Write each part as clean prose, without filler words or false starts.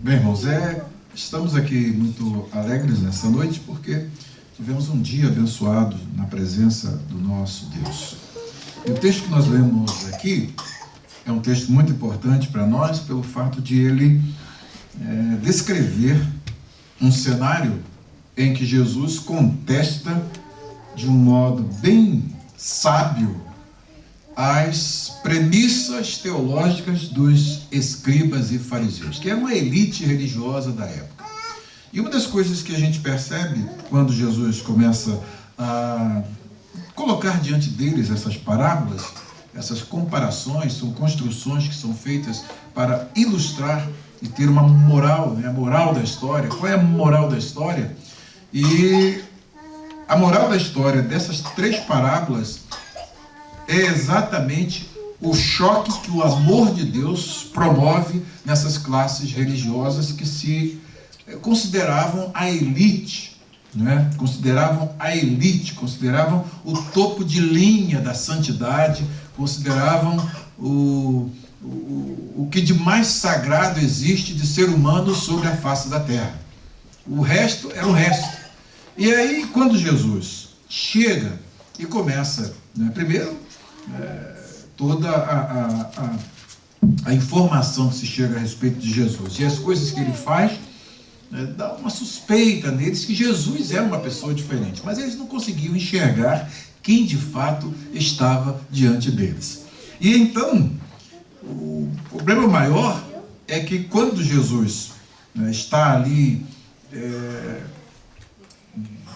Bem, irmãos, estamos aqui muito alegres nessa noite porque tivemos um dia abençoado na presença do nosso Deus. E o texto que nós lemos aqui é um texto muito importante para nós pelo fato de ele descrever um cenário em que Jesus contesta de um modo bem sábio as premissas teológicas dos escribas e fariseus, que é uma elite religiosa da época. E uma das coisas que a gente percebe quando Jesus começa a colocar diante deles essas parábolas, essas comparações, são construções que são feitas para ilustrar e ter uma moral, a moral da história. Qual é a moral da história? E a moral da história dessas três parábolas é exatamente o choque que o amor de Deus promove nessas classes religiosas que se consideravam a elite, consideravam o topo de linha da santidade, consideravam o que de mais sagrado existe de ser humano sobre a face da terra. O resto era o resto. E aí, quando Jesus chega e começa, primeiro, toda a informação que se chega a respeito de Jesus e as coisas que ele faz, dá uma suspeita neles que Jesus era uma pessoa diferente, mas eles não conseguiam enxergar quem de fato estava diante deles. E então, o problema maior é que quando Jesus está ali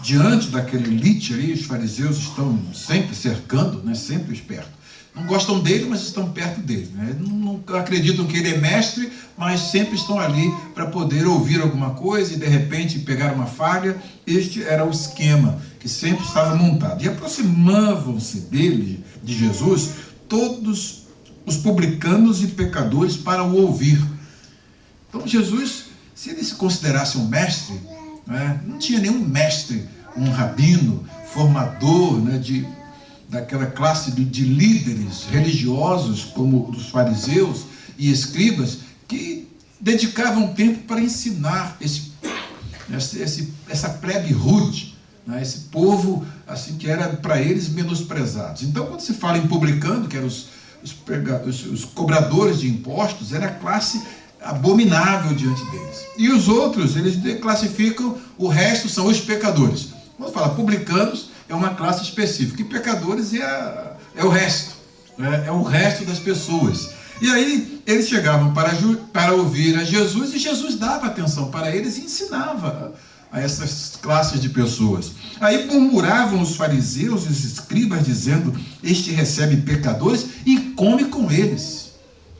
diante daquele elite ali, os fariseus estão sempre cercando, sempre esperto. Não gostam dele, mas estão perto dele. Não acreditam que ele é mestre, mas sempre estão ali para poder ouvir alguma coisa e de repente pegar uma falha. Este era o esquema que sempre estava montado. E aproximavam-se dele, de Jesus, todos os publicanos e pecadores para o ouvir. Então Jesus, se ele se considerasse um mestre, não tinha nenhum mestre, um rabino, formador daquela classe de líderes religiosos, como os fariseus e escribas, que dedicavam tempo para ensinar essa plebe rude, esse povo assim, que era para eles menosprezados. Então, quando se fala em publicano, que eram os cobradores de impostos, era a classe abominável diante deles. E os outros, eles classificam, o resto são os pecadores. Quando fala publicanos, é uma classe específica, e pecadores é o resto, é o resto das pessoas. E aí eles chegavam para ouvir a Jesus, e Jesus dava atenção para eles e ensinava a essas classes de pessoas. Aí murmuravam os fariseus e os escribas, dizendo: este recebe pecadores e come com eles.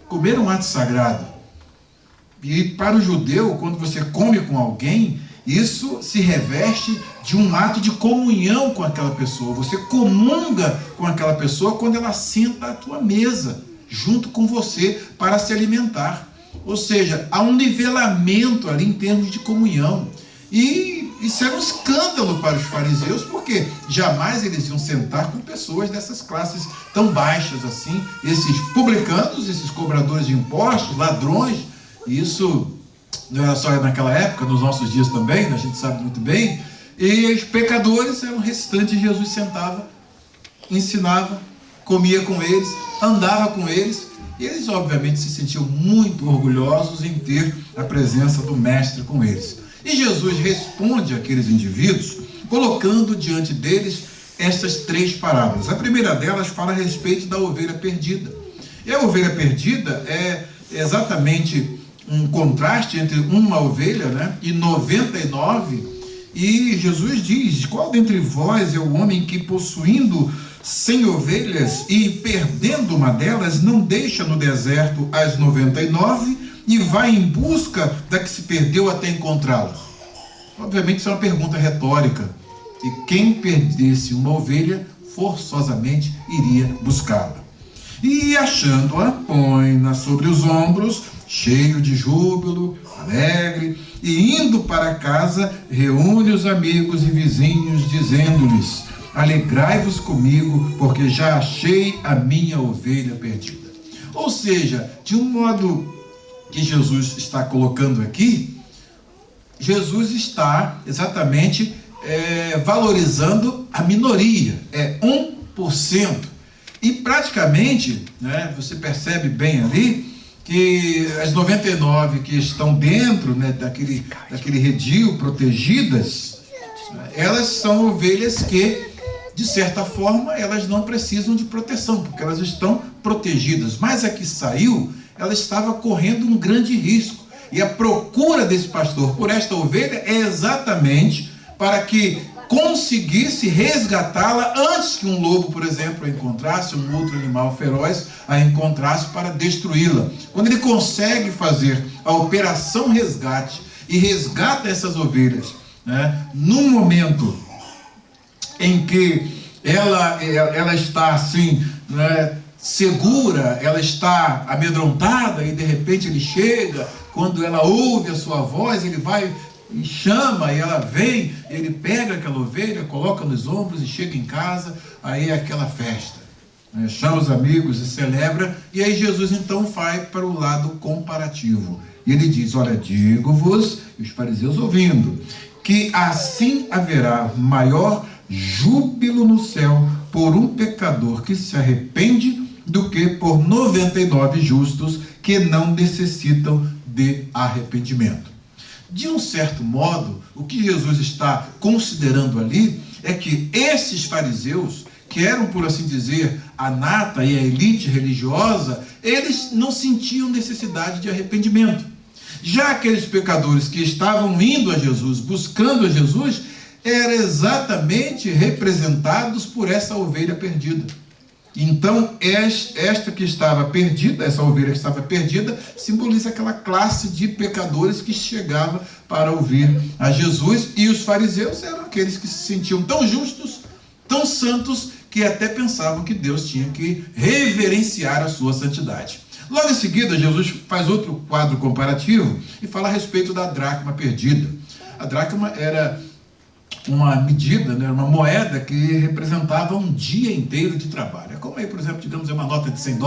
Comer é um ato sagrado. E para o judeu, quando você come com alguém, isso se reveste de um ato de comunhão com aquela pessoa. Você comunga com aquela pessoa quando ela senta à tua mesa, junto com você, para se alimentar. Ou seja, há um nivelamento ali em termos de comunhão. E isso era um escândalo para os fariseus, porque jamais eles iam sentar com pessoas dessas classes tão baixas assim, esses publicanos, esses cobradores de impostos, ladrões. Isso não era só naquela época, nos nossos dias também, a gente sabe muito bem. E os pecadores eram restantes. Jesus sentava, ensinava, comia com eles, andava com eles, e eles obviamente se sentiam muito orgulhosos em ter a presença do mestre com eles. E Jesus responde àqueles indivíduos, colocando diante deles essas três parábolas. A primeira delas fala a respeito da ovelha perdida. E a ovelha perdida é exatamente um contraste entre uma ovelha e 99, e Jesus diz: qual dentre vós é o homem que, possuindo 100 ovelhas e perdendo uma delas, não deixa no deserto as 99 e vai em busca da que se perdeu até encontrá-la? Obviamente isso é uma pergunta retórica, e quem perdesse uma ovelha forçosamente iria buscá-la. E achando-a, põe-na sobre os ombros, cheio de júbilo, alegre, e indo para casa, reúne os amigos e vizinhos, dizendo-lhes: alegrai-vos comigo, porque já achei a minha ovelha perdida. Ou seja, de um modo que Jesus está colocando aqui, Jesus está exatamente valorizando a minoria, 1%. E praticamente, né, você percebe bem ali, que as 99 que estão dentro, né, daquele redil, protegidas, elas são ovelhas que, de certa forma, elas não precisam de proteção, porque elas estão protegidas. Mas a que saiu, ela estava correndo um grande risco. E a procura desse pastor por esta ovelha é exatamente para que conseguisse resgatá-la antes que um lobo, por exemplo, a encontrasse, um outro animal feroz a encontrasse para destruí-la. Quando ele consegue fazer a operação resgate e resgata essas ovelhas, né, num momento em que ela está assim, né, segura, ela está amedrontada, e de repente ele chega, quando ela ouve a sua voz, ele vai e chama, e ela vem, ele pega aquela ovelha, coloca nos ombros e chega em casa, aí é aquela festa, né? Chama os amigos e celebra, e aí Jesus então vai para o lado comparativo, e ele diz: olha, digo-vos, e os fariseus ouvindo, que assim haverá maior júbilo no céu por um pecador que se arrepende do que por 99 justos que não necessitam de arrependimento. De um certo modo, o que Jesus está considerando ali é que esses fariseus, que eram, por assim dizer, a nata e a elite religiosa, eles não sentiam necessidade de arrependimento. Já aqueles pecadores que estavam indo a Jesus, buscando a Jesus, eram exatamente representados por essa ovelha perdida. Então, esta que estava perdida, essa ovelha que estava perdida, simboliza aquela classe de pecadores que chegava para ouvir a Jesus, e os fariseus eram aqueles que se sentiam tão justos, tão santos, que até pensavam que Deus tinha que reverenciar a sua santidade. Logo em seguida, Jesus faz outro quadro comparativo e fala a respeito da dracma perdida. A dracma era uma medida, né, uma moeda que representava um dia inteiro de trabalho. É como aí, por exemplo, digamos, uma nota de $100,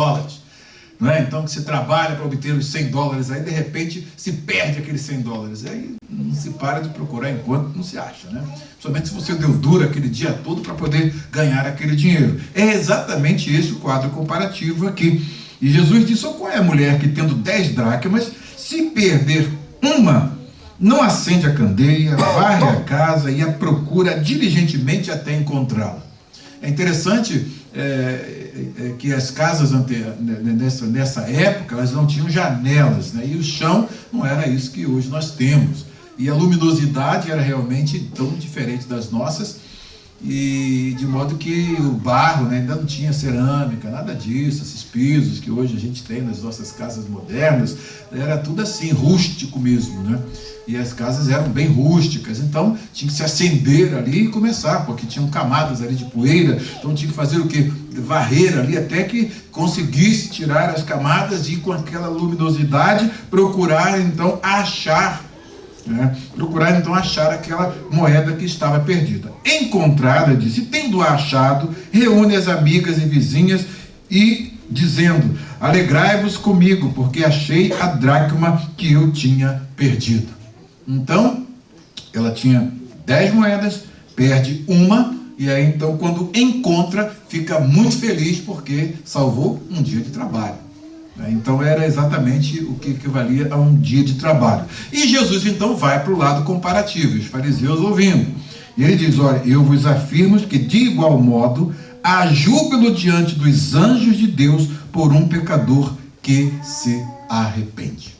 não é? Então, que você trabalha para obter os $100, aí de repente se perde aqueles $100. Aí não se para de procurar enquanto não se acha, né? Somente se você deu duro aquele dia todo para poder ganhar aquele dinheiro. É exatamente esse o quadro comparativo aqui. E Jesus disse: qual é a mulher que, tendo 10 dracmas, se perder uma, não acende a candeia, varre a casa e a procura diligentemente até encontrá-la? É interessante que as casas nessa época, elas não tinham janelas, né? E o chão não era isso que hoje nós temos. E a luminosidade era realmente tão diferente das nossas, e de modo que o barro, né, ainda não tinha cerâmica, nada disso, esses pisos que hoje a gente tem nas nossas casas modernas, era tudo assim, rústico mesmo, né? E as casas eram bem rústicas, então tinha que se acender ali e começar, porque tinham camadas ali de poeira, então tinha que fazer o quê? Varrer ali até que conseguisse tirar as camadas e, com aquela luminosidade, procurar então achar aquela moeda que estava perdida. Encontrada, disse, tendo achado, reúne as amigas e vizinhas e dizendo: alegrai-vos comigo, porque achei a dracma que eu tinha perdido. Então, ela tinha 10 moedas, perde uma, e aí então quando encontra, fica muito feliz porque salvou um dia de trabalho. Então era exatamente o que equivalia a um dia de trabalho. E Jesus então vai para o lado comparativo, os fariseus ouvindo. E ele diz: olha, eu vos afirmo que de igual modo há júbilo diante dos anjos de Deus por um pecador que se arrepende.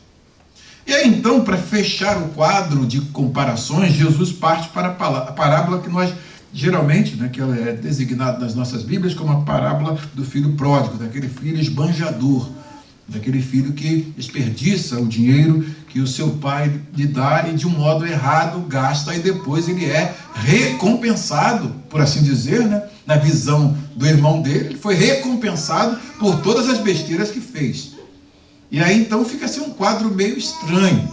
E aí então, para fechar o quadro de comparações, Jesus parte para a parábola que nós geralmente, né, que ela é designada nas nossas Bíblias como a parábola do filho pródigo, daquele filho esbanjador, daquele filho que desperdiça o dinheiro que o seu pai lhe dá e de um modo errado gasta, e depois ele é recompensado, por assim dizer, né? Na visão do irmão dele, ele foi recompensado por todas as besteiras que fez. E aí então fica assim um quadro meio estranho.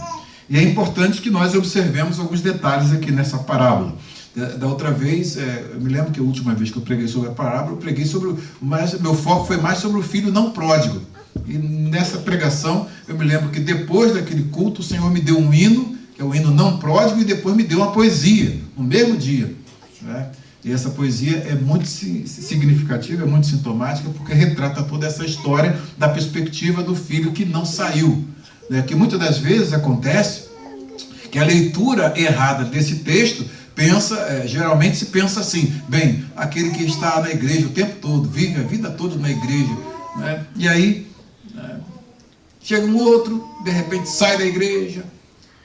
E é importante que nós observemos alguns detalhes aqui nessa parábola. Da outra vez, eu me lembro que a última vez que eu preguei sobre a parábola, eu preguei sobre, mas meu foco foi mais sobre o filho não pródigo. E nessa pregação, eu me lembro que depois daquele culto, o Senhor me deu um hino, que é o hino Não Pródigo, e depois me deu uma poesia, no mesmo dia, né? E essa poesia é muito significativa, é muito sintomática, porque retrata toda essa história da perspectiva do filho que não saiu, né? Que muitas das vezes acontece que a leitura errada desse texto geralmente se pensa assim, bem, aquele que está na igreja o tempo todo, vive a vida toda na igreja, né? E aí, né, chega um outro, de repente sai da igreja,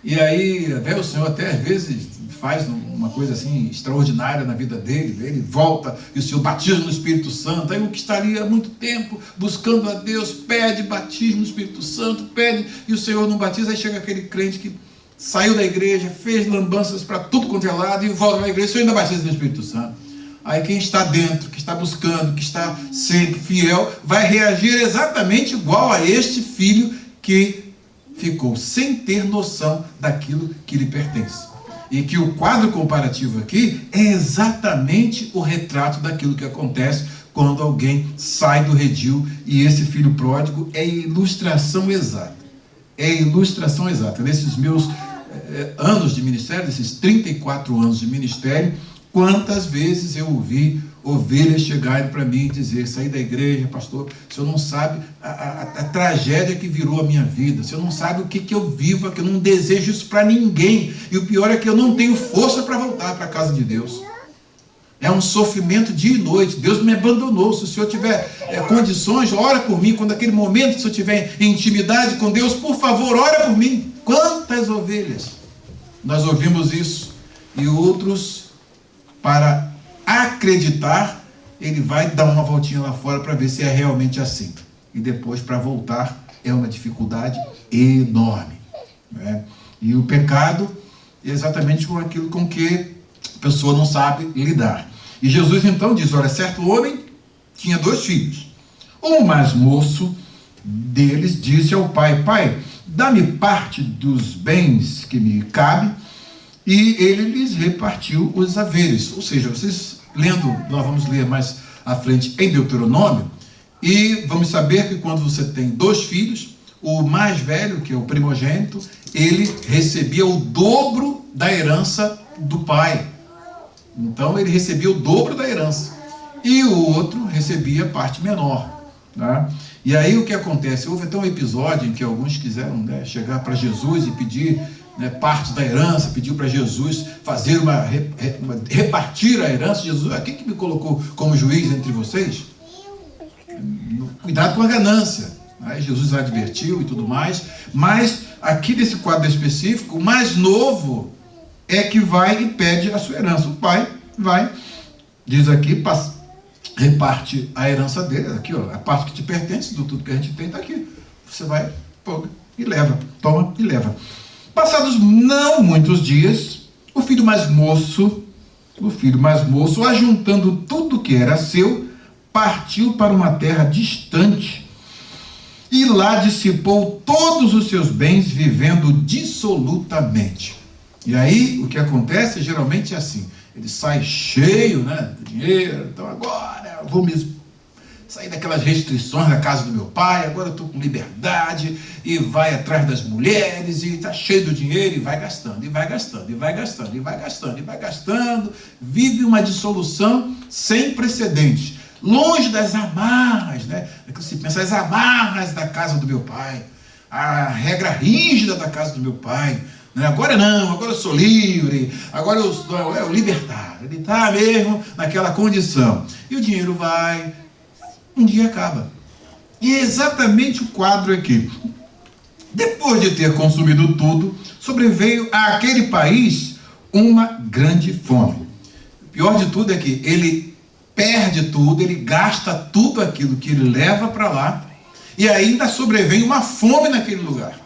e aí o Senhor até às vezes faz uma coisa assim extraordinária na vida dele, ele volta e o Senhor batiza no Espírito Santo. Aí o que estaria há muito tempo buscando a Deus pede batismo no Espírito Santo, pede, e o Senhor não batiza. Aí chega aquele crente que saiu da igreja, fez lambanças para tudo quanto é lado e volta para a igreja, o Senhor ainda batiza no Espírito Santo. Aí quem está dentro, que está buscando, que está sempre fiel, vai reagir exatamente igual a este filho que ficou sem ter noção daquilo que lhe pertence. E que o quadro comparativo aqui é exatamente o retrato daquilo que acontece quando alguém sai do redil, e esse filho pródigo é a ilustração exata. É a ilustração exata. Nesses meus anos de ministério, desses 34 anos de ministério, quantas vezes eu ouvi ovelhas chegarem para mim e dizer: saí da igreja, pastor, o senhor não sabe a tragédia que virou a minha vida, o senhor não sabe o que eu vivo, que eu não desejo isso para ninguém, e o pior é que eu não tenho força para voltar para a casa de Deus. É um sofrimento dia e noite, Deus me abandonou. Se o senhor tiver condições, ora por mim. Quando aquele momento que o senhor tiver em intimidade com Deus, por favor, ora por mim. Quantas ovelhas nós ouvimos isso, e outros, para acreditar, ele vai dar uma voltinha lá fora para ver se é realmente assim, e depois para voltar é uma dificuldade enorme, né? E o pecado é exatamente com aquilo com que a pessoa não sabe lidar. E Jesus então diz: olha, certo homem tinha 2 filhos. O mais moço deles disse ao pai: pai, dá-me parte dos bens que me cabe. E ele lhes repartiu os haveres. Ou seja, vocês lendo, nós vamos ler mais à frente em Deuteronômio, e vamos saber que quando você tem 2 filhos, o mais velho, que é o primogênito, ele recebia o dobro da herança do pai. Então ele recebia o dobro da herança, e o outro recebia parte menor, tá? E aí o que acontece? Houve até um episódio em que alguns quiseram, né, chegar para Jesus e pedir, né, parte da herança, pediu para Jesus fazer repartir a herança. Jesus: quem que me colocou como juiz entre vocês? Cuidado com a ganância. Aí Jesus advertiu e tudo mais, mas aqui nesse quadro específico, o mais novo é que vai e pede a sua herança. O pai vai, diz aqui, reparte a herança dele, aqui, ó, a parte que te pertence, do tudo que a gente tem está aqui. Você vai, pô, e leva, toma e leva. Passados não muitos dias, o filho mais moço, ajuntando tudo que era seu, partiu para uma terra distante, e lá dissipou todos os seus bens, vivendo dissolutamente. E aí, o que acontece geralmente é assim: ele sai cheio, né, de dinheiro. Então agora eu vou me sair daquelas restrições da casa do meu pai, agora eu estou com liberdade, e vai atrás das mulheres, e está cheio do dinheiro, e vai gastando, e vai gastando, e vai gastando, e vai gastando, e vai gastando, vive uma dissolução sem precedentes, longe das amarras, né? É que você pensa, as amarras da casa do meu pai, a regra rígida da casa do meu pai, né? Agora não, agora eu sou livre, agora eu sou libertário. Ele está mesmo naquela condição, e o dinheiro vai, um dia acaba. E é exatamente o quadro aqui. Depois de ter consumido tudo, sobreveio àquele país uma grande fome. O pior de tudo é que ele perde tudo, ele gasta tudo aquilo que ele leva para lá, e ainda sobrevém uma fome naquele lugar.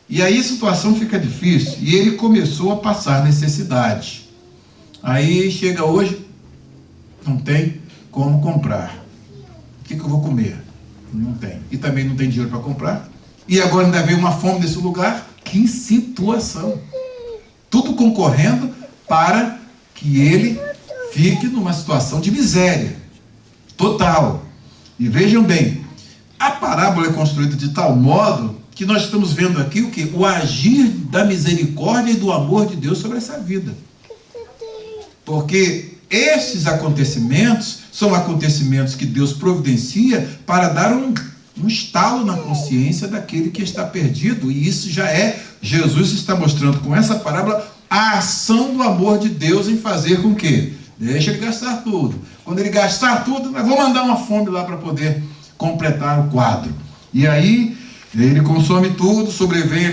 E aí a situação fica difícil, e ele começou a passar necessidade. Aí chega hoje, não tem como comprar. O que eu vou comer? Não tem. E também não tem dinheiro para comprar. E agora ainda veio uma fome nesse lugar. Que situação! Tudo concorrendo para que ele fique numa situação de miséria total. E vejam bem, A parábola é construída de tal modo que nós estamos vendo aqui o quê? O agir da misericórdia e do amor de Deus sobre essa vida. Porque esses acontecimentos são acontecimentos que Deus providencia para dar um estalo na consciência daquele que está perdido. E isso já é, Jesus está mostrando com essa parábola a ação do amor de Deus em fazer com que deixa ele gastar tudo. Quando ele gastar tudo, nós vamos mandar uma fome lá para poder completar o quadro. E aí ele consome tudo, sobrevém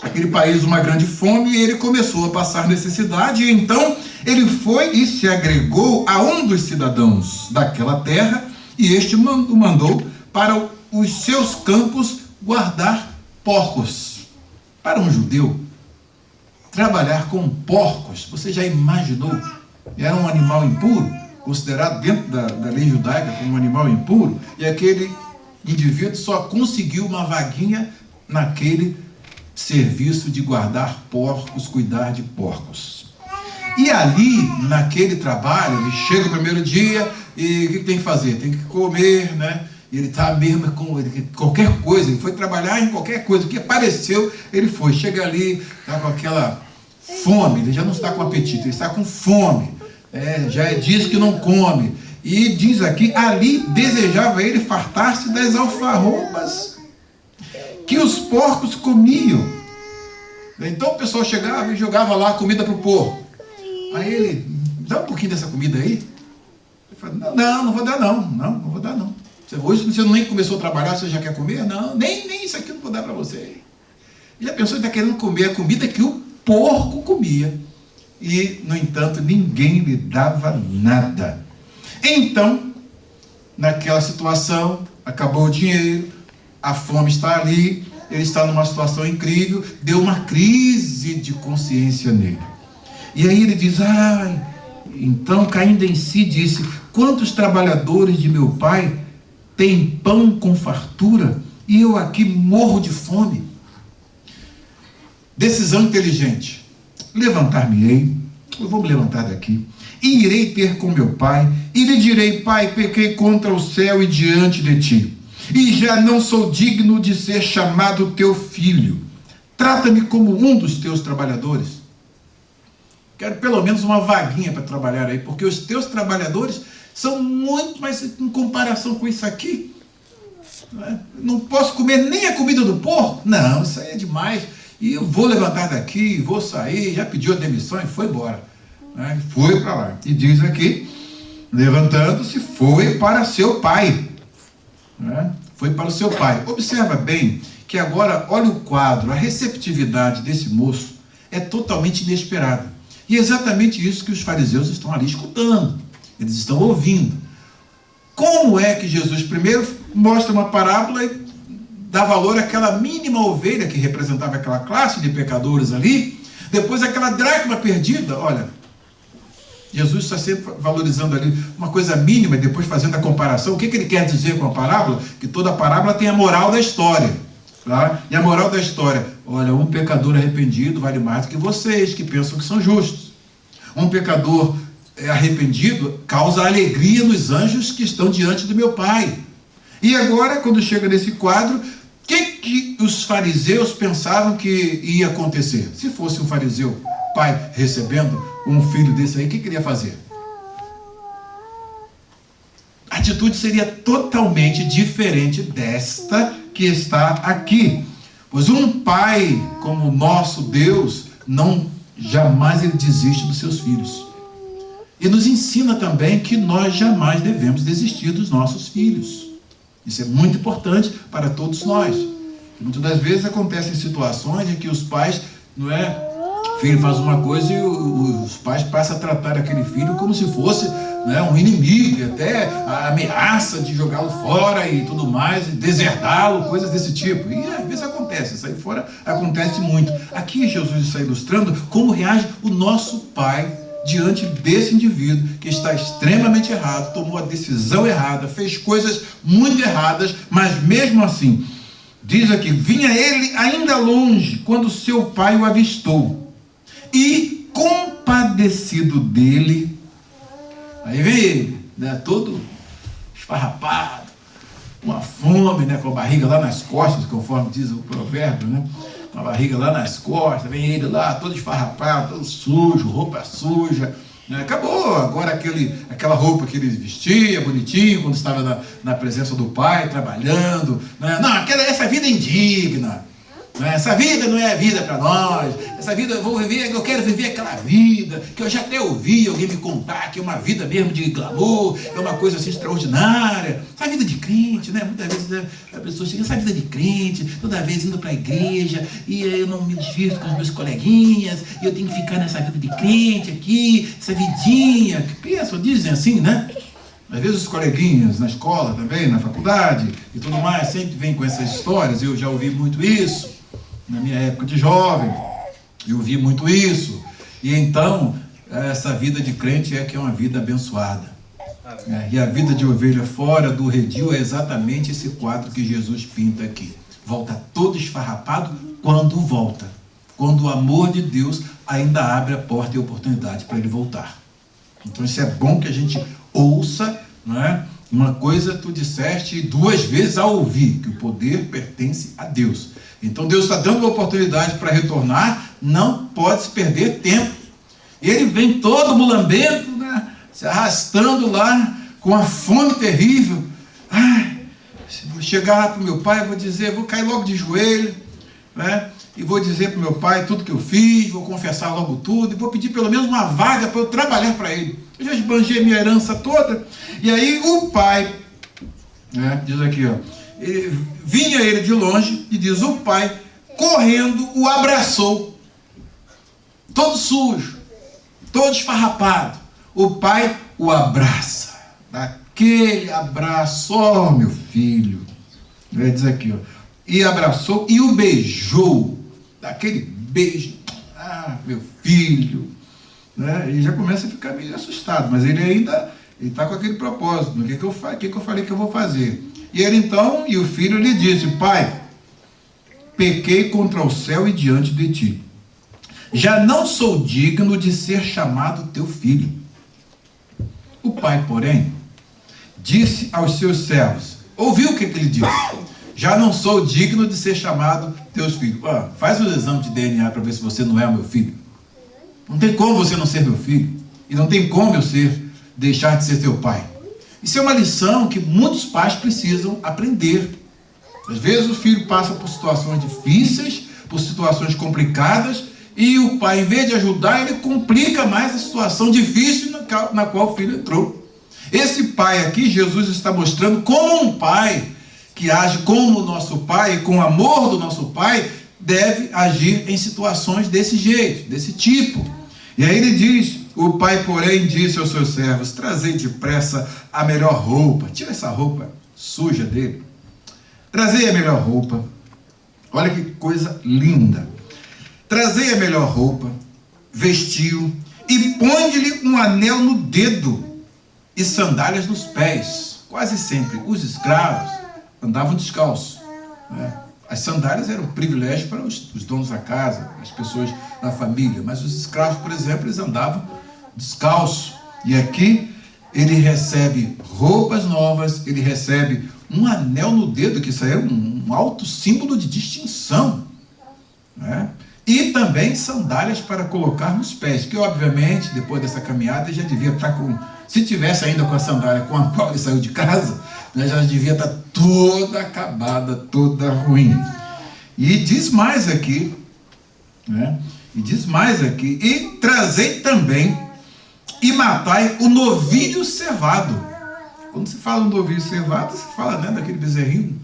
aquele país uma grande fome, e ele começou a passar necessidade. E então ele foi e se agregou a um dos cidadãos daquela terra, e este o mandou para os seus campos guardar porcos. Para um judeu, trabalhar com porcos, você já imaginou? Era um animal impuro, considerado dentro da lei judaica como um animal impuro, e aquele indivíduo só conseguiu uma vaguinha naquele serviço de guardar porcos, cuidar de porcos. E ali, naquele trabalho, ele chega o primeiro dia e o que tem que fazer? Tem que comer, né? Ele está mesmo com qualquer coisa, ele foi trabalhar em qualquer coisa, o que apareceu, ele foi. Chega ali, está com aquela fome, ele já não está com apetite, ele está com fome, já diz que não come. E diz aqui, ali desejava ele fartar-se das alfarrobas que os porcos comiam. Então o pessoal chegava e jogava lá a comida para o porco. Aí ele, dá um pouquinho dessa comida aí. Ele falou, não vou dar não, não vou dar não. Hoje você nem começou a trabalhar, você já quer comer? Não, nem isso aqui eu não vou dar para você. Ele já pensou que está querendo comer a comida que o porco comia. E, no entanto, ninguém lhe dava nada. Então, naquela situação, acabou o dinheiro, a fome está ali, ele está numa situação incrível, deu uma crise de consciência nele. E aí ele diz, então caindo em si disse, quantos trabalhadores de meu pai têm pão com fartura e eu aqui morro de fome? Decisão inteligente. Levantar-me-ei, eu vou me levantar daqui, e irei ter com meu pai, e lhe direi, pai, pequei contra o céu e diante de ti, e já não sou digno de ser chamado teu filho. Trata-me como um dos teus trabalhadores. Quero pelo menos uma vaguinha para trabalhar aí, porque os teus trabalhadores são muito, mas em comparação com isso aqui, não posso comer nem a comida do porco? Não, isso aí é demais. E eu vou levantar daqui, vou sair, já pediu a demissão e foi embora. Foi para lá. E diz aqui, levantando-se, foi para seu pai. Foi para o seu pai. Observa bem que agora, olha o quadro, a receptividade desse moço é totalmente inesperada. E é exatamente isso que os fariseus estão ali escutando. Eles estão ouvindo. Como é que Jesus primeiro mostra uma parábola e dá valor àquela mínima ovelha que representava aquela classe de pecadores ali, depois aquela dracma perdida? Olha, Jesus está sempre valorizando ali uma coisa mínima e depois fazendo a comparação. O que ele quer dizer com a parábola? Que toda parábola tem a moral da história. Tá? E a moral da história, olha, um pecador arrependido vale mais do que vocês que pensam que são justos. Um pecador arrependido causa alegria nos anjos que estão diante do meu Pai. E agora, quando chega nesse quadro, o que os fariseus pensavam que ia acontecer? Se fosse um fariseu, pai, recebendo um filho desse aí, o que queria fazer? A atitude seria totalmente diferente desta que está aqui. Pois um pai como o nosso Deus, jamais ele desiste dos seus filhos. E nos ensina também que nós jamais devemos desistir dos nossos filhos. Isso é muito importante para todos nós. Muitas das vezes acontecem situações em que os pais, o filho faz uma coisa e os pais passam a tratar aquele filho como se fosse um inimigo, e até a ameaça de jogá-lo fora e tudo mais, e deserdá-lo, coisas desse tipo. E às vezes acontece, isso aí fora acontece muito. Aqui Jesus está ilustrando como reage o nosso pai diante desse indivíduo que está extremamente errado, tomou a decisão errada, fez coisas muito erradas, mas mesmo assim, diz aqui, vinha ele ainda longe, quando seu pai o avistou, e compadecido dele, aí vem ele, todo esfarrapado, com a fome, né, com a barriga lá nas costas, conforme diz o provérbio, né? Com a barriga lá nas costas, vem ele lá todo esfarrapado, todo sujo, roupa suja, né? Acabou agora aquela roupa que ele vestia, bonitinho, quando estava na presença do pai, trabalhando, né? Não, essa vida é indigna. Essa vida não é a vida para nós. Essa vida eu quero viver aquela vida que eu já até ouvi alguém me contar que é uma vida mesmo de glamour, é uma coisa assim extraordinária. Essa vida de crente, né? Muitas vezes a pessoa chega, essa vida de crente, toda vez indo para a igreja, e eu não me divirto com os meus coleguinhas, e eu tenho que ficar nessa vida de crente aqui, essa vidinha. Que pensam, dizem assim, né? Às vezes os coleguinhas na escola também, na faculdade e tudo mais, sempre vêm com essas histórias. Eu já ouvi muito isso. Na minha época de jovem, eu vi muito isso. E então, essa vida de crente é que é uma vida abençoada. E a vida de ovelha fora do redil é exatamente esse quadro que Jesus pinta aqui. Volta todo esfarrapado quando volta. Quando o amor de Deus ainda abre a porta e a oportunidade para ele voltar. Então isso é bom que a gente ouça, não é? Uma coisa tu disseste 2 vezes ao ouvir, que o poder pertence a Deus. Então Deus está dando uma oportunidade para retornar, não pode se perder tempo. Ele vem todo mulambento, né? Se arrastando lá, com a fome terrível. Ai, se vou chegar lá para o meu pai, vou dizer, vou cair logo de joelho, né? E vou dizer para o meu pai tudo que eu fiz, vou confessar logo tudo, e vou pedir pelo menos uma vaga para eu trabalhar para ele. Eu já esbanjei minha herança toda. E aí o pai, né, diz aqui, ó, vinha ele de longe, e diz, o pai, correndo, o abraçou, todo sujo, todo esfarrapado. O pai o abraça, daquele abraço, oh meu filho, ele diz aqui, ó, e abraçou e o beijou, daquele beijo, ah, meu filho, né? E já começa a ficar meio assustado, mas ele ainda está com aquele propósito, o que eu falei que eu vou fazer? E ele então, e o filho lhe disse, pai, pequei contra o céu e diante de ti, já não sou digno de ser chamado teu filho. O pai, porém, disse aos seus servos, ouviu o que ele disse? Já não sou digno de ser chamado teus filhos. Faz o exame de DNA para ver se você não é o meu filho. Não tem como você não ser meu filho. E não tem como eu deixar de ser teu pai. Isso é uma lição que muitos pais precisam aprender. Às vezes o filho passa por situações difíceis, por situações complicadas, e o pai, em vez de ajudar, ele complica mais a situação difícil na qual o filho entrou. Esse pai aqui, Jesus está mostrando como um pai que age como o nosso pai, com o amor do nosso pai, deve agir em situações desse jeito, desse tipo. E aí ele diz, o pai, porém, disse aos seus servos, trazei depressa a melhor roupa, tira essa roupa suja dele, trazei a melhor roupa, olha que coisa linda, trazei a melhor roupa, vestiu, e põe-lhe um anel no dedo, e sandálias nos pés. Quase sempre os escravos andavam descalços, né? As sandálias eram um privilégio para os donos da casa, as pessoas da família, mas os escravos, por exemplo, eles andavam descalços. E aqui ele recebe roupas novas, ele recebe um anel no dedo, que isso aí é um alto símbolo de distinção, né? E também sandálias para colocar nos pés, que obviamente, depois dessa caminhada, ele já devia estar com, se tivesse ainda com a sandália com a qual ele saiu de casa, já devia estar toda acabada, toda ruim. E diz mais aqui, né? E diz mais aqui, e trazei também, e matai o novilho cevado. Quando se fala um novilho cevado, se fala, né, daquele bezerrinho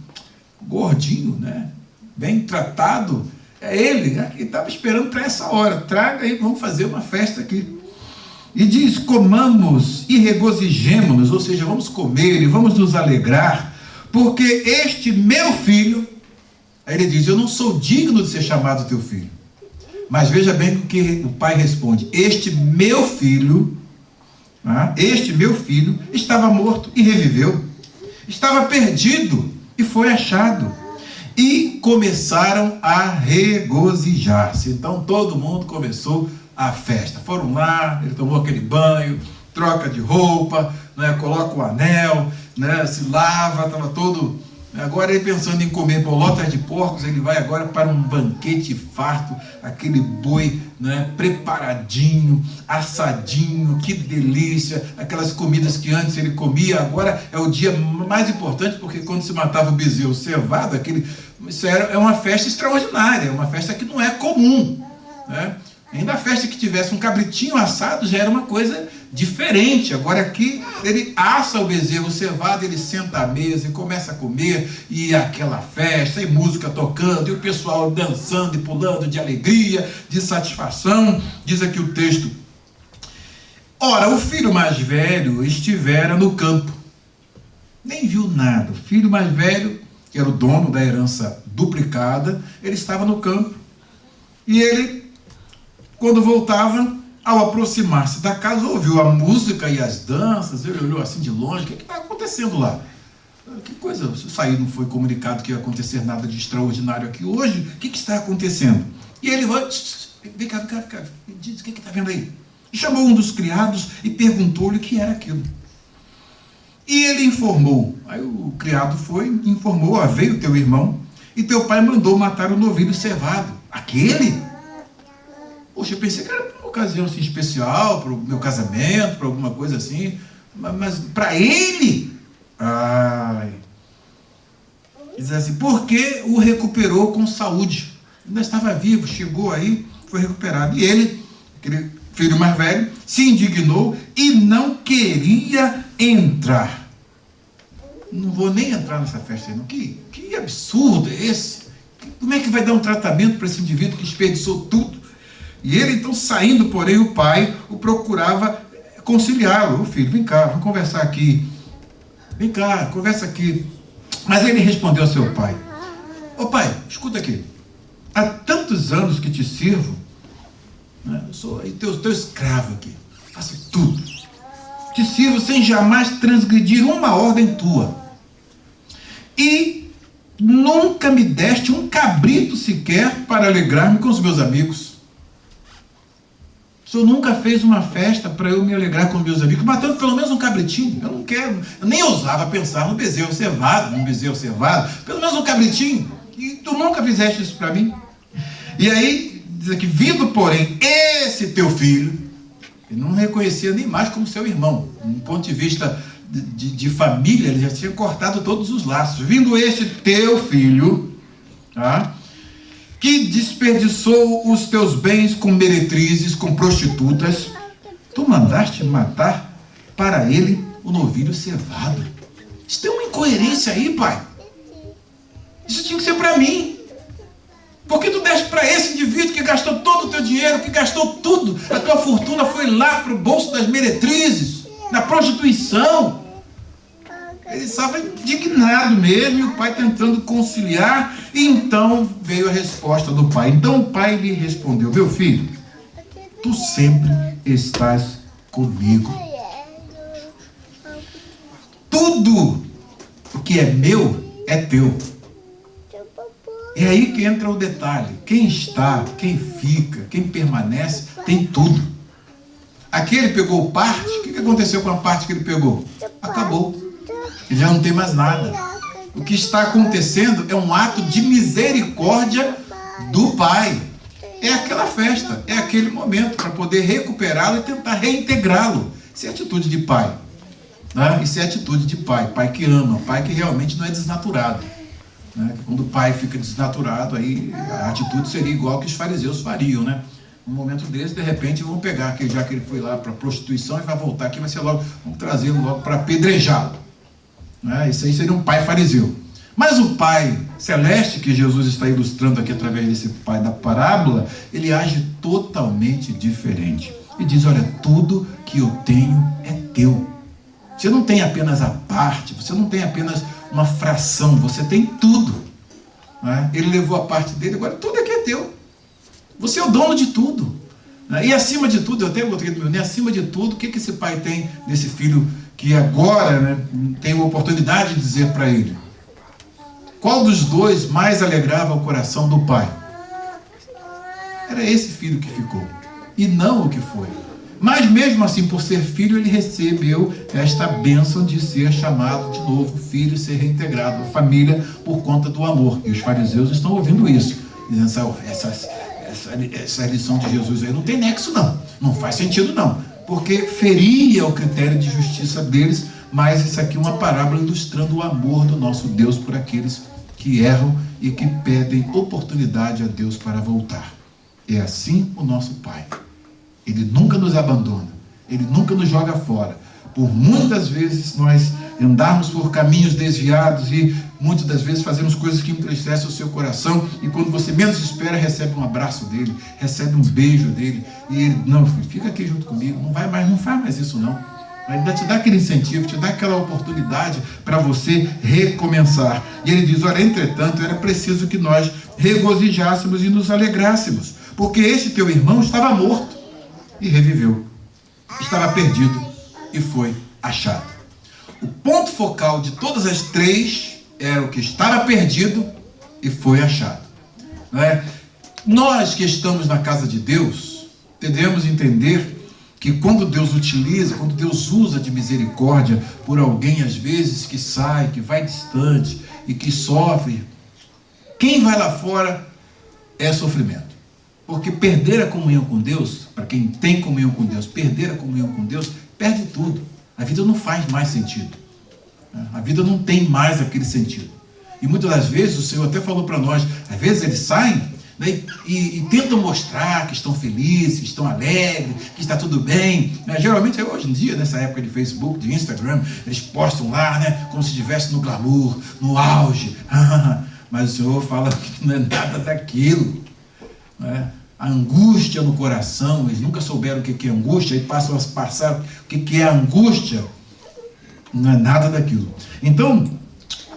gordinho, né, bem tratado. É ele, né, que estava esperando para essa hora. Traga aí, vamos fazer uma festa aqui. E diz, comamos e regozijemo-nos, ou seja, vamos comer e vamos nos alegrar, porque este meu filho, aí ele diz, eu não sou digno de ser chamado teu filho. Mas veja bem o que o pai responde, este meu filho estava morto e reviveu, estava perdido e foi achado. E começaram a regozijar-se. Então todo mundo começou a festa. Foram lá, ele tomou aquele banho, troca de roupa, né, coloca o anel, né, se lava, estava todo Agora ele pensando em comer bolotas de porcos, ele vai agora para um banquete farto, aquele boi, né, preparadinho, assadinho, que delícia, aquelas comidas que antes ele comia, agora é o dia mais importante, porque quando se matava o bezerro cevado, isso é uma festa extraordinária, é uma festa que não é comum, né? Ainda a festa que tivesse um cabritinho assado já era uma coisa diferente. Agora aqui ele assa o bezerro cevado, ele senta à mesa e começa a comer, e aquela festa, e música tocando, e o pessoal dançando e pulando de alegria, de satisfação. Diz aqui o texto: ora, o filho mais velho estivera no campo, nem viu nada. O filho mais velho, que era o dono da herança duplicada, ele estava no campo, e ele, quando voltava, ao aproximar-se da casa, ouviu a música e as danças. Ele olhou assim de longe: o que está acontecendo lá? Que coisa, sair não foi comunicado que ia acontecer nada de extraordinário aqui hoje, o que está acontecendo? E ele vai: vem cá, diz, o que está vendo aí? E chamou um dos criados e perguntou-lhe o que era aquilo. E ele informou. Aí o criado foi, informou: veio teu irmão, e teu pai mandou matar o novilho cevado. Aquele? Poxa, eu pensei que era uma ocasião assim, especial, para o meu casamento, para alguma coisa assim, mas para ele, diz assim, porque o recuperou com saúde, ainda estava vivo, chegou aí, foi recuperado. E ele, aquele filho mais velho, se indignou e não queria entrar. Não vou nem entrar nessa festa aí, não. Que absurdo é esse? Como é que vai dar um tratamento para esse indivíduo que desperdiçou tudo? E ele, então, saindo, porém, o pai o procurava conciliá-lo. Ô filho, vem cá, vamos conversar aqui. Vem cá, conversa aqui. Mas ele respondeu ao seu pai: ô pai, escuta aqui. Há tantos anos que te sirvo, né? Eu sou teu escravo aqui. Faço tudo. Te sirvo sem jamais transgredir uma ordem tua. E nunca me deste um cabrito sequer para alegrar-me com os meus amigos. O senhor nunca fez uma festa para eu me alegrar com meus amigos, matando pelo menos um cabritinho. Eu não quero, eu nem ousava pensar no bezerro cevado, pelo menos um cabritinho. E tu nunca fizeste isso para mim. E aí, diz aqui, vindo, porém, esse teu filho, ele não reconhecia nem mais como seu irmão. Do ponto de vista de família, ele já tinha cortado todos os laços. Vindo este teu filho, tá? Que desperdiçou os teus bens com meretrizes, com prostitutas, tu mandaste matar para ele o novilho cevado. Isso tem uma incoerência aí, pai. Isso tinha que ser para mim. Porque tu deste para esse indivíduo que gastou todo o teu dinheiro, que gastou tudo, a tua fortuna foi lá para o bolso das meretrizes, na prostituição. Ele estava indignado mesmo, e o pai tentando conciliar, e então veio a resposta do pai. Então o pai lhe respondeu: meu filho, tu sempre estás comigo. Tudo o que é meu é teu. É aí que entra o detalhe. Quem está, quem fica, quem permanece, tem tudo. Aqui ele pegou parte. O que aconteceu com a parte que ele pegou? Acabou. Ele já não tem mais nada. O que está acontecendo é um ato de misericórdia do pai. É aquela festa, é aquele momento para poder recuperá-lo e tentar reintegrá-lo. Isso é atitude de pai, né? Isso é atitude de pai, pai que ama, pai que realmente não é desnaturado, né? Quando o pai fica desnaturado, aí a atitude seria igual que os fariseus fariam, né? Um momento desse, de repente, vão pegar, já que ele foi lá para a prostituição e vai voltar aqui, vai ser logo, vamos trazê-lo logo para apedrejá-lo. Isso aí seria um pai fariseu. Mas o pai celeste, que Jesus está ilustrando aqui através desse pai da parábola, ele age totalmente diferente. E diz: olha, tudo que eu tenho é teu. Você não tem apenas a parte, você não tem apenas uma fração, você tem tudo. Ele levou a parte dele, agora tudo aqui é teu. Você é o dono de tudo. E acima de tudo, eu até botei no meu, acima de tudo, o que esse pai tem nesse filho que agora, né, tem uma oportunidade de dizer para ele? Qual dos dois mais alegrava o coração do pai? Era esse filho que ficou, e não o que foi. Mas mesmo assim, por ser filho, ele recebeu esta bênção de ser chamado de novo filho, ser reintegrado à família por conta do amor. E os fariseus estão ouvindo isso, dizendo, essa lição de Jesus aí não tem nexo não faz sentido não, porque feria o critério de justiça deles. Mas isso aqui é uma parábola ilustrando o amor do nosso Deus por aqueles que erram e que pedem oportunidade a Deus para voltar. É assim o nosso Pai. Ele nunca nos abandona, Ele nunca nos joga fora. Por muitas vezes nós andarmos por caminhos desviados e muitas das vezes fazemos coisas que entristecem o seu coração, e quando você menos espera, recebe um abraço dele, recebe um beijo dele, e ele, não, filho, fica aqui junto comigo, não faz mais isso não. Ainda te dá aquele incentivo, te dá aquela oportunidade para você recomeçar. E ele diz, olha, entretanto, era preciso que nós regozijássemos e nos alegrássemos, porque este teu irmão estava morto e reviveu, estava perdido e foi achado. O ponto focal de todas as três era o que estava perdido e foi achado. Não é? Nós que estamos na casa de Deus, devemos entender que quando Deus utiliza, quando Deus usa de misericórdia por alguém, às vezes, que sai, que vai distante e que sofre, quem vai lá fora é sofrimento. Porque perder a comunhão com Deus, para quem tem comunhão com Deus, perder a comunhão com Deus, perde tudo. A vida não faz mais sentido. A vida não tem mais aquele sentido. E muitas das vezes, o Senhor até falou para nós, às vezes eles saem, né, e tentam mostrar que estão felizes, que estão alegres, que está tudo bem. Geralmente, hoje em dia, nessa época de Facebook, de Instagram, eles postam lá, né, como se estivesse no glamour, no auge. Mas o Senhor fala que não é nada daquilo. Né? A angústia no coração, eles nunca souberam o que é angústia, e passam a passar o que é angústia. Não é nada daquilo. Então,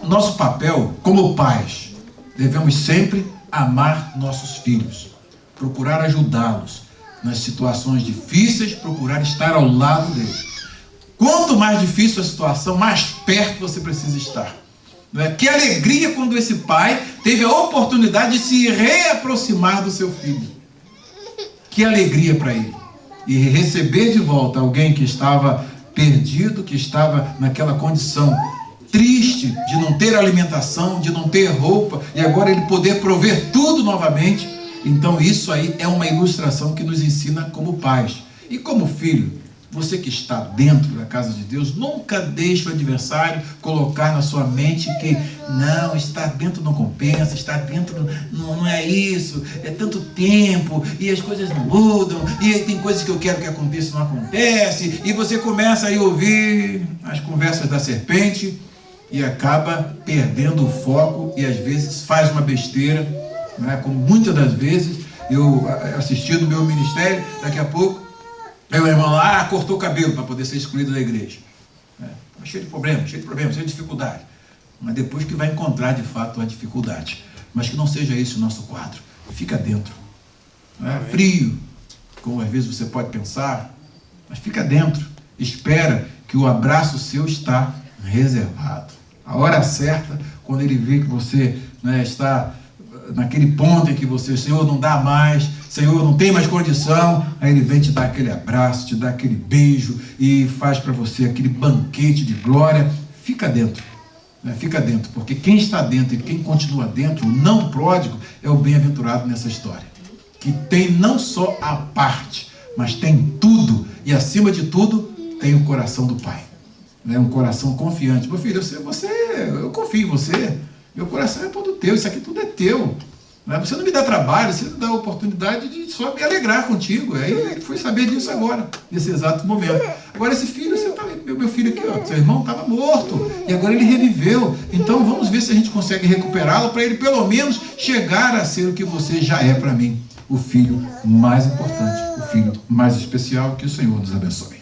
nosso papel como pais, devemos sempre amar nossos filhos, procurar ajudá-los nas situações difíceis, procurar estar ao lado deles. Quanto mais difícil a situação, mais perto você precisa estar. Não é? Que alegria quando esse pai teve a oportunidade de se reaproximar do seu filho. Que alegria para ele. E receber de volta alguém que estava perdido, que estava naquela condição triste, de não ter alimentação, de não ter roupa, e agora ele poder prover tudo novamente. Então isso aí é uma ilustração que nos ensina como pais. E como filho, você que está dentro da casa de Deus, nunca deixe o adversário colocar na sua mente que não, estar dentro não compensa, estar dentro não é isso, é tanto tempo, e as coisas não mudam, e tem coisas que eu quero que aconteça e não acontece, e você começa a ouvir as conversas da serpente, e acaba perdendo o foco e às vezes faz uma besteira, né? Como muitas das vezes eu assisti no meu ministério, daqui a pouco meu irmão lá cortou o cabelo para poder ser excluído da igreja. Cheio de problemas, cheio de dificuldade. Mas depois que vai encontrar de fato a dificuldade. Mas que não seja esse o nosso quadro. Fica dentro. Frio, como às vezes você pode pensar, mas fica dentro. Espera que o abraço seu está reservado. A hora certa, quando ele vê que você, né, está naquele ponto em que você, Senhor, não dá mais, Senhor, não tem mais condição, aí ele vem te dar aquele abraço, te dá aquele beijo e faz para você aquele banquete de glória. Fica dentro, né? Fica dentro, porque quem está dentro e quem continua dentro, o não pródigo, é o bem-aventurado nessa história, que tem não só a parte, mas tem tudo, e acima de tudo, tem o coração do Pai. Um coração confiante. Meu filho, eu confio em você, meu coração é todo teu, isso aqui tudo é teu. Você não me dá trabalho, você me dá a oportunidade de só me alegrar contigo. Aí ele foi saber disso agora, nesse exato momento. Agora esse filho, você tá, meu filho aqui, ó, seu irmão estava morto, e agora ele reviveu. Então vamos ver se a gente consegue recuperá-lo, para ele pelo menos chegar a ser o que você já é para mim, o filho mais importante, o filho mais especial. Que o Senhor nos abençoe.